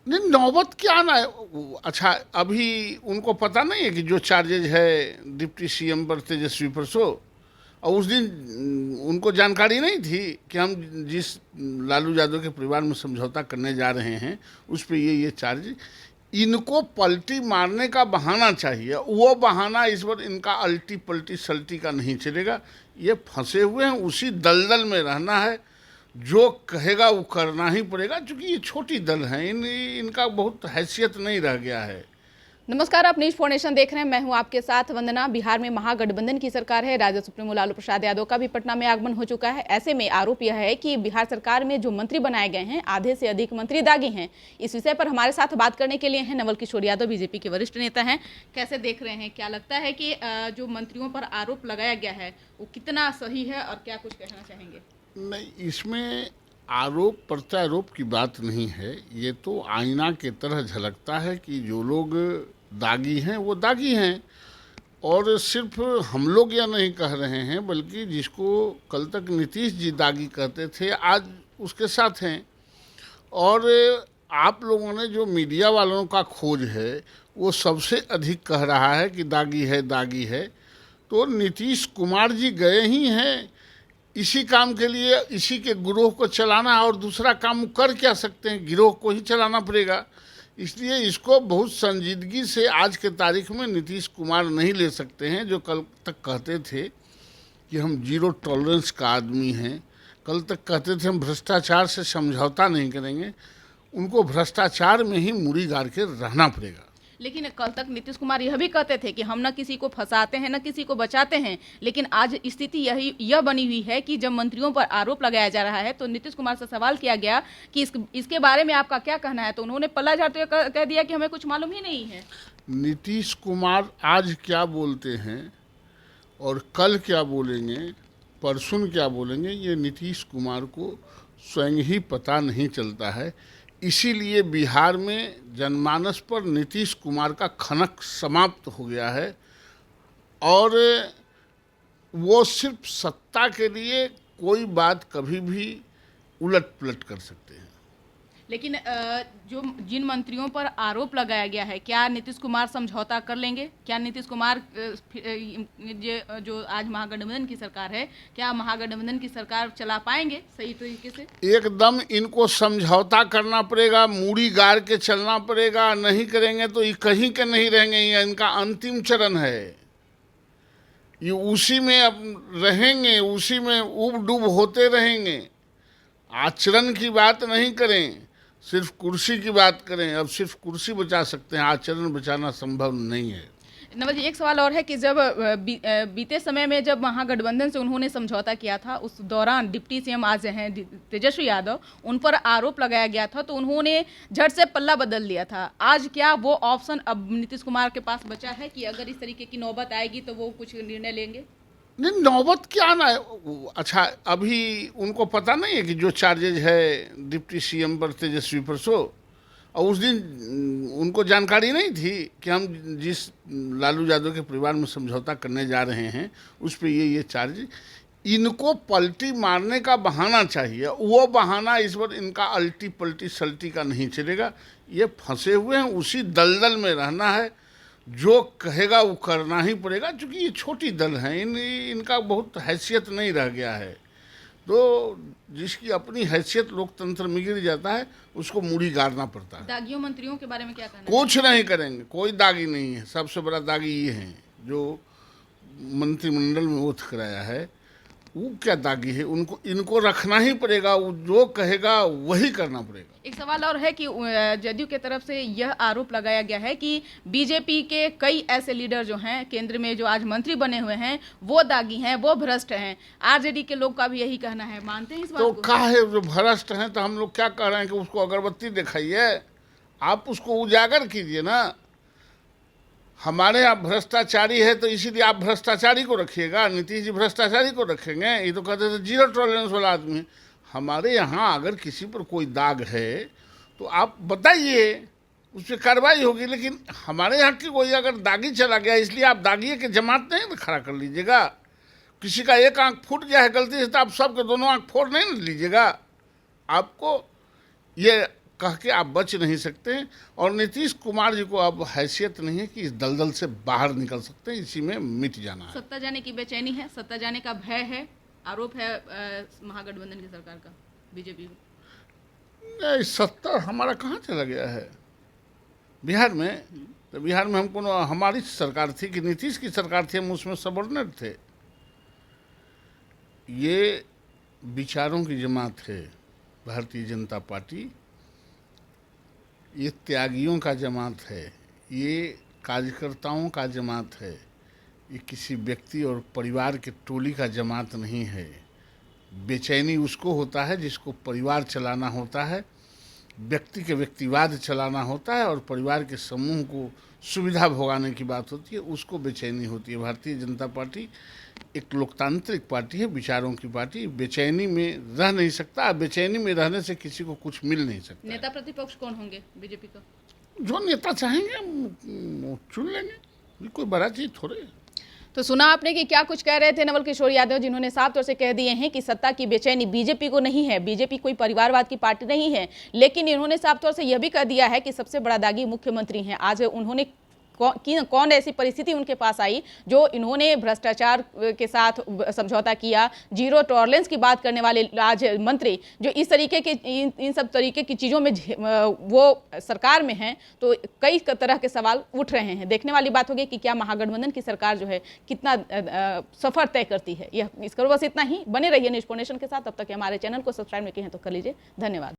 नहीं, नौबत क्या आना है अच्छा, अभी उनको पता नहीं है कि जो चार्जेज है डिप्टी सीएम पर तेजस्वी पर सो, और उस दिन उनको जानकारी नहीं थी कि हम जिस लालू यादव के परिवार में समझौता करने जा रहे हैं उस पर ये चार्ज। इनको पलटी मारने का बहाना चाहिए, वो बहाना इस बार इनका अल्टी पलटी सल्टी का नहीं चलेगा। ये फंसे हुए हैं, उसी दलदल में रहना है, जो कहेगा वो करना ही पड़ेगा, क्योंकि ये छोटी दल है, इनका बहुत हैसियत नहीं रह गया है। नमस्कार, आप न्यूज फाउंडेशन देख रहे हैं। मैं हूं आपके साथ वंदना। बिहार में महागठबंधन की सरकार है। राजद सुप्रीमो लालू प्रसाद यादव का भी पटना में आगमन हो चुका है। ऐसे में आरोप यह है कि बिहार सरकार में जो मंत्री बनाए गए हैं, आधे से अधिक मंत्री दागी हैं। इस विषय पर हमारे साथ बात करने के लिए हैं नवल किशोर यादव, बीजेपी के वरिष्ठ नेता हैं। कैसे देख रहे हैं, क्या लगता है कि जो मंत्रियों पर आरोप लगाया गया है वो कितना सही है, और क्या कुछ कहना चाहेंगे? नहीं, इसमें आरोप प्रत्यारोप की बात नहीं है। ये तो आईना के तरह झलकता है कि जो लोग दागी हैं वो दागी हैं। और सिर्फ हम लोग यह नहीं कह रहे हैं, बल्कि जिसको कल तक नीतीश जी दागी कहते थे, आज उसके साथ हैं। और आप लोगों ने जो मीडिया वालों का खोज है वो सबसे अधिक कह रहा है कि दागी है दागी है। तो नीतीश कुमार जी गए ही हैं इसी काम के लिए, इसी के गिरोह को चलाना, और दूसरा काम कर क्या सकते हैं, गिरोह को ही चलाना पड़ेगा। इसलिए इसको बहुत संजीदगी से आज के तारीख में नीतीश कुमार नहीं ले सकते हैं। जो कल तक कहते थे कि हम जीरो टॉलरेंस का आदमी हैं, कल तक कहते थे हम भ्रष्टाचार से समझौता नहीं करेंगे, उनको भ्रष्टाचार में ही मुड़ी गाड़ के रहना पड़ेगा। लेकिन कल तक नीतीश कुमार यह भी कहते थे कि हम न किसी को फंसाते हैं न किसी को बचाते हैं। लेकिन आज स्थिति यह बनी हुई है कि जब मंत्रियों पर आरोप लगाया जा रहा है तो नीतीश कुमार से सवाल किया गया कि इसके बारे में आपका क्या कहना है, तो उन्होंने पल्ला झाड़ते हुए कह दिया कि हमें कुछ मालूम ही नहीं है। नीतीश कुमार आज क्या बोलते हैं और कल क्या बोलेंगे, परसों क्या बोलेंगे, ये नीतीश कुमार को स्वयं ही पता नहीं चलता है। इसीलिए बिहार में जनमानस पर नीतीश कुमार का खनक समाप्त हो गया है, और वो सिर्फ सत्ता के लिए कोई बात कभी भी उलट पुलट कर सकते हैं। लेकिन जो जिन मंत्रियों पर आरोप लगाया गया है, क्या नीतीश कुमार समझौता कर लेंगे? क्या नीतीश कुमार जो आज महागठबंधन की सरकार है, क्या महागठबंधन की सरकार चला पाएंगे सही तरीके से? एकदम इनको समझौता करना पड़ेगा, मूड़ी गाड़ के चलना पड़ेगा। नहीं करेंगे तो ये कहीं के नहीं रहेंगे। ये इनका अंतिम चरण है, ये उसी में अब रहेंगे, उसी में उब डूब होते रहेंगे। आचरण की बात नहीं करें, सिर्फ कुर्सी की बात करें। अब सिर्फ कुर्सी बचा सकते हैं, आचरण बचाना संभव नहीं है। नवल जी, एक सवाल और है कि जब बीते समय में जब महागठबंधन से उन्होंने समझौता किया था, उस दौरान डिप्टी सीएम आज हैं तेजस्वी यादव, उन पर आरोप लगाया गया था तो उन्होंने झट से पल्ला बदल दिया था। आज क्या वो ऑप्शन अब नीतीश कुमार के पास बचा है कि अगर इस तरीके की नौबत आएगी तो वो कुछ निर्णय लेंगे? नहीं, नौबत क्या आना है अच्छा, अभी उनको पता नहीं है कि जो चार्जेज है डिप्टी सीएम पर तेजस्वी पर सो, और उस दिन उनको जानकारी नहीं थी कि हम जिस लालू यादव के परिवार में समझौता करने जा रहे हैं उस पर ये चार्ज। इनको पलटी मारने का बहाना चाहिए, वो बहाना इस बार इनका अल्टी पलटी सल्टी का नहीं चलेगा। ये फंसे हुए हैं, उसी दलदल में रहना है, जो कहेगा वो करना ही पड़ेगा, क्योंकि ये छोटी दल है, इनका बहुत हैसियत नहीं रह गया है। तो जिसकी अपनी हैसियत लोकतंत्र में गिर जाता है उसको मुड़ी गाड़ना पड़ता है। दागियों मंत्रियों के बारे में क्या कहना? कुछ नहीं करेंगे, कोई दागी नहीं है। सबसे बड़ा दागी ये है जो मंत्रिमंडल में ओथ कराया है, वो क्या दागी है। उनको इनको रखना ही पड़ेगा, वो जो कहेगा वही करना पड़ेगा। एक सवाल और है कि जदयू के तरफ से यह आरोप लगाया गया है कि बीजेपी के कई ऐसे लीडर जो हैं केंद्र में, जो आज मंत्री बने हुए हैं, वो दागी हैं, वो भ्रष्ट हैं। आरजेडी के लोग का भी यही कहना है। मानते हैं इस बात तो को? काहे जो भ्रष्ट हैं, तो हम लोग क्या कह रहे हैं कि उसको अगरबत्ती दिखाइए, आप उसको उजागर कीजिए ना। हमारे यहाँ भ्रष्टाचारी है तो इसीलिए आप भ्रष्टाचारी को रखिएगा, नीतीश जी भ्रष्टाचारी को रखेंगे। ये तो कहते थे जीरो टॉलरेंस वाला आदमी है। हमारे यहाँ अगर किसी पर कोई दाग है तो आप बताइए, उस पर कार्रवाई होगी। लेकिन हमारे यहाँ की कोई अगर दागी चला गया, इसलिए आप दागिए के जमात नहीं ना खड़ा कर लीजिएगा। किसी का एक आंख फूट गया है गलती से, तो आप सबके दोनों आंख फोड़ नहीं ना लीजिएगा। आपको ये कह के आप बच नहीं सकते हैं। और नीतीश कुमार जी को अब हैसियत नहीं है कि इस दलदल से बाहर निकल सकते हैं, इसी में मिट जाना है। सत्ता जाने की बेचैनी है, सत्ता जाने का भय है, आरोप है महागठबंधन की सरकार का बीजेपी को। नहीं, सत्ता हमारा कहाँ चला गया है बिहार में? तो बिहार में हमको हमारी सरकार थी कि नीतीश की सरकार थी, हम उसमें सबऑर्डिनेट थे। ये विचारों की जमात है भारतीय जनता पार्टी, ये त्यागियों का जमात है, ये कार्यकर्ताओं का जमात है, ये किसी व्यक्ति और परिवार के टोली का जमात नहीं है। बेचैनी उसको होता है जिसको परिवार चलाना होता है, व्यक्ति के व्यक्तिवाद चलाना होता है और परिवार के समूह को सुविधा भोगाने की बात होती है, उसको बेचैनी होती है। भारतीय जनता पार्टी एक लोकतांत्रिक पार्टी है, विचारों की पार्टी, बेचैनी में रह नहीं सकता। बेचैनी में रहने से किसी को कुछ मिल नहीं सकता। नेता प्रतिपक्ष कौन होंगे बीजेपी का? जो नेता चाहेंगे हम चुन लेंगे, ये कोई बड़ा चीज थोड़े है। तो सुना आपने कि क्या कुछ कह रहे थे नवल किशोर यादव, जिन्होंने साफ तौर से कह दिए हैं कि सत्ता की बेचैनी बीजेपी को नहीं है, बीजेपी कोई परिवारवाद की पार्टी नहीं है। लेकिन इन्होंने साफ तौर से यह भी कह दिया है कि सबसे बड़ा दागी मुख्यमंत्री हैं। आज उन्होंने कौन ऐसी परिस्थिति उनके पास आई जो इन्होंने भ्रष्टाचार के साथ समझौता किया, जीरो टॉलरेंस की बात करने वाले आज मंत्री जो इस तरीके के इन सब तरीके की चीज़ों में वो सरकार में हैं, तो कई तरह के सवाल उठ रहे हैं। देखने वाली बात होगी कि क्या महागठबंधन की सरकार जो है कितना सफर तय करती है। यह इस करो बस इतना ही। बने रहिए न्यूज़ फाउंडेशन के साथ। तब तक हमारे चैनल को सब्सक्राइब नहीं किए हैं तो कर लीजिए। धन्यवाद।